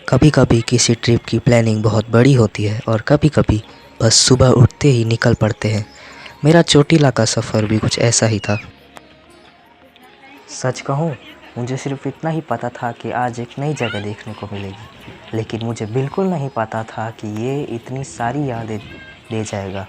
कभी कभी किसी ट्रिप की प्लानिंग बहुत बड़ी होती है और कभी कभी बस सुबह उठते ही निकल पड़ते हैं। मेरा चोटीला का सफ़र भी कुछ ऐसा ही था। सच कहूँ, मुझे सिर्फ इतना ही पता था कि आज एक नई जगह देखने को मिलेगी, लेकिन मुझे बिल्कुल नहीं पता था कि ये इतनी सारी यादें दे जाएगा।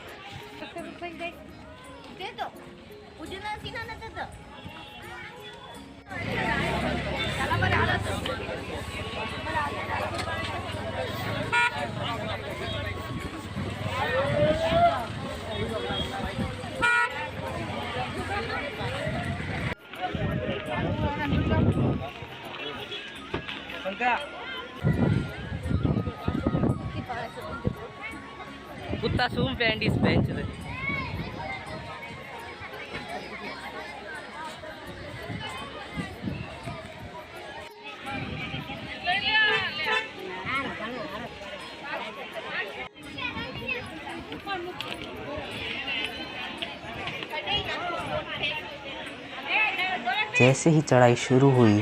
कुत्ता सूम पैंट इस बेंच पे। जैसे ही चढ़ाई शुरू हुई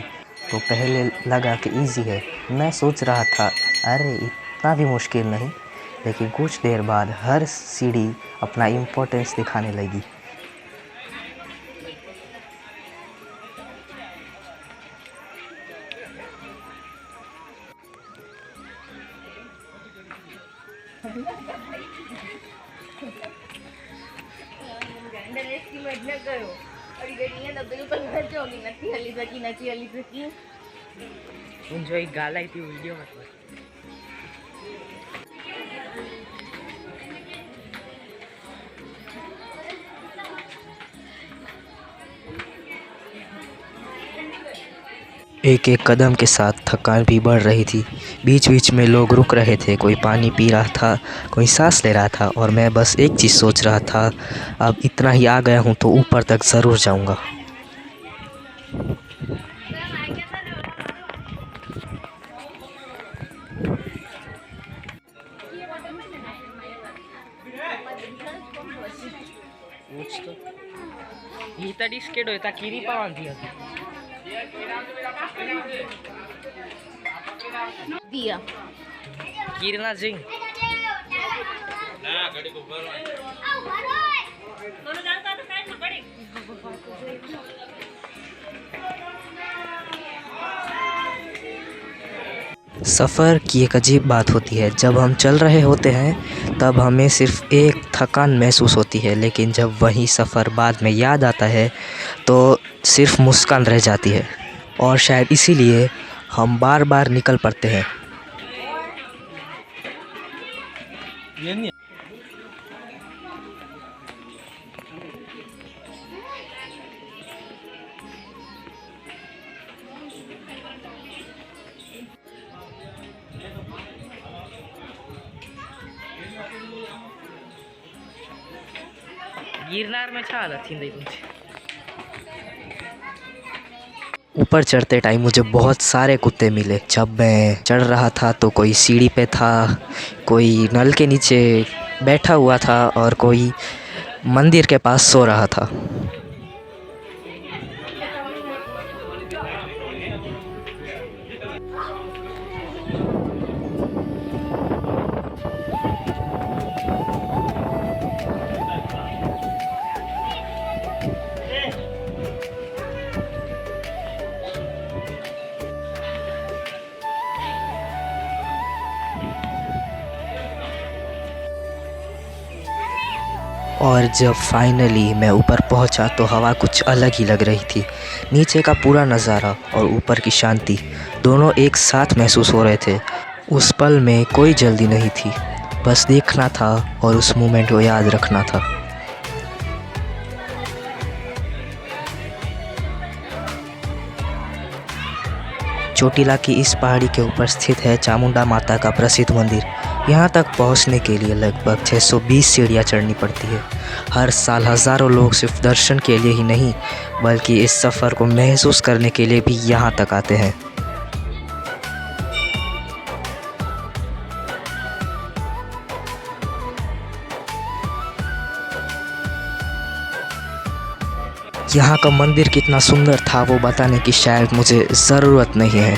तो पहले लगा कि इजी है। मैं सोच रहा था, अरे इतना भी मुश्किल नहीं। लेकिन कुछ देर बाद हर सीढ़ी अपना इम्पोर्टेंस दिखाने लगी। जो एक गाला थी वीडियो में एक एक कदम के साथ थकान भी बढ़ रही थी। बीच बीच में लोग रुक रहे थे, कोई पानी पी रहा था, कोई सांस ले रहा था और मैं बस एक चीज़ सोच रहा था, अब इतना ही आ गया हूँ तो ऊपर तक ज़रूर जाऊँगा। गीता डिस्केट होता किरी पावन दिया दिया किरना सिंह सफ़र की एक अजीब बात होती है। जब हम चल रहे होते हैं तब हमें सिर्फ एक थकान महसूस होती है, लेकिन जब वही सफ़र बाद में याद आता है तो सिर्फ मुस्कान रह जाती है। और शायद इसीलिए हम बार बार निकल पड़ते हैं। गिरनार में छा थी तुमसे। ऊपर चढ़ते टाइम मुझे बहुत सारे कुत्ते मिले। जब मैं चढ़ रहा था तो कोई सीढ़ी पे था, कोई नल के नीचे बैठा हुआ था और कोई मंदिर के पास सो रहा था। और जब फाइनली मैं ऊपर पहुंचा तो हवा कुछ अलग ही लग रही थी। नीचे का पूरा नज़ारा और ऊपर की शांति दोनों एक साथ महसूस हो रहे थे। उस पल में कोई जल्दी नहीं थी, बस देखना था और उस मोमेंट को याद रखना था। चोटीला की इस पहाड़ी के ऊपर स्थित है चामुंडा माता का प्रसिद्ध मंदिर। यहाँ तक पहुँचने के लिए लगभग 620 सीढ़ियाँ चढ़नी पड़ती है। हर साल हज़ारों लोग सिर्फ दर्शन के लिए ही नहीं, बल्कि इस सफ़र को महसूस करने के लिए भी यहाँ तक आते हैं। यहाँ का मंदिर कितना सुंदर था वो बताने की शायद मुझे ज़रूरत नहीं है।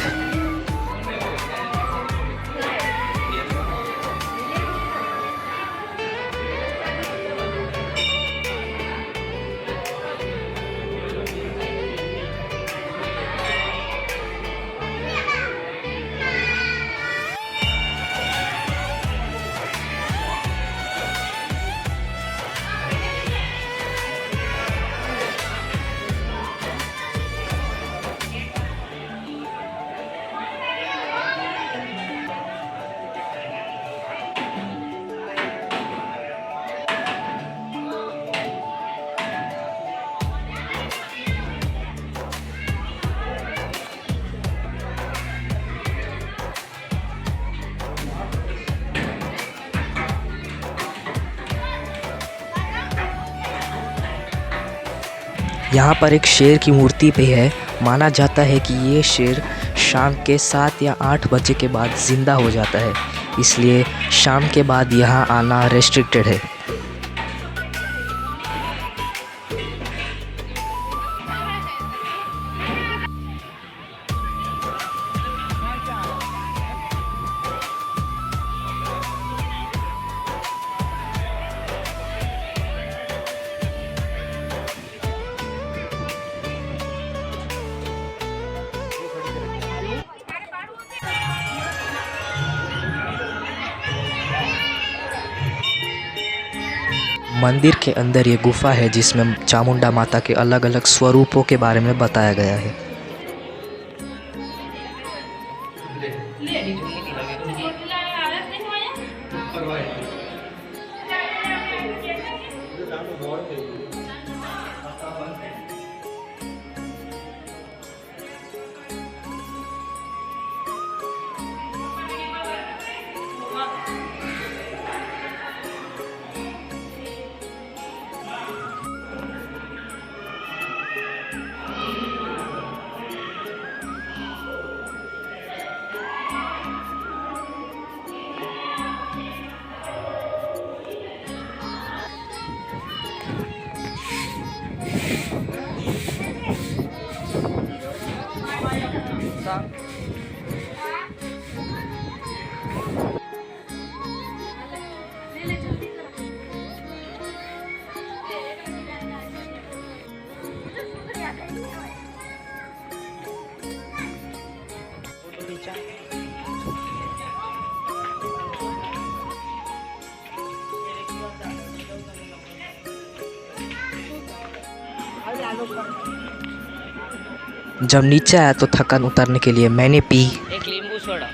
यहाँ पर एक शेर की मूर्ति भी है। माना जाता है कि ये शेर शाम के 7 या 8 बजे के बाद ज़िंदा हो जाता है, इसलिए शाम के बाद यहाँ आना रेस्ट्रिक्टेड है। मंदिर के अंदर ये गुफा है जिसमें चामुंडा माता के अलग अलग स्वरूपों के बारे में बताया गया है। जब नीचे आया तो थकान उतारने के लिए मैंने पी एक नींबू सोडा।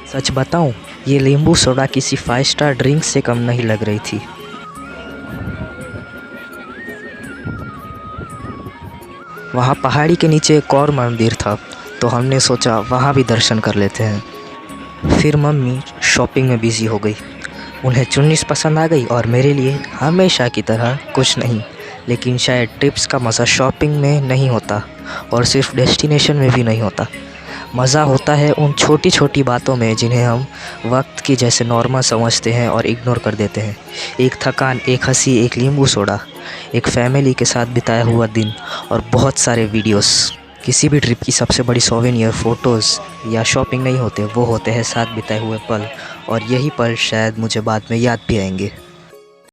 सच बताऊं, ये नींबू सोडा किसी 5 स्टार ड्रिंक से कम नहीं लग रही थी। वहाँ पहाड़ी के नीचे एक और मंदिर था, तो हमने सोचा वहाँ भी दर्शन कर लेते हैं। फिर मम्मी शॉपिंग में बिज़ी हो गई। उन्हें चुन्नीस पसंद आ गई और मेरे लिए हमेशा की तरह कुछ नहीं। लेकिन शायद ट्रिप्स का मज़ा शॉपिंग में नहीं होता और सिर्फ डेस्टिनेशन में भी नहीं होता। मज़ा होता है उन छोटी छोटी बातों में जिन्हें हम वक्त की जैसे नॉर्मल समझते हैं और इग्नोर कर देते हैं। एक थकान, एक हंसी, एक नींबू सोडा, एक फैमिली के साथ बिताया हुआ दिन और बहुत सारे वीडियोस। किसी भी ट्रिप की सबसे बड़ी सोवेनियर फ़ोटोज़ या शॉपिंग नहीं होते, वो होते हैं साथ बिताए हुए पल, और यही पल शायद मुझे बाद में याद भी आएंगे।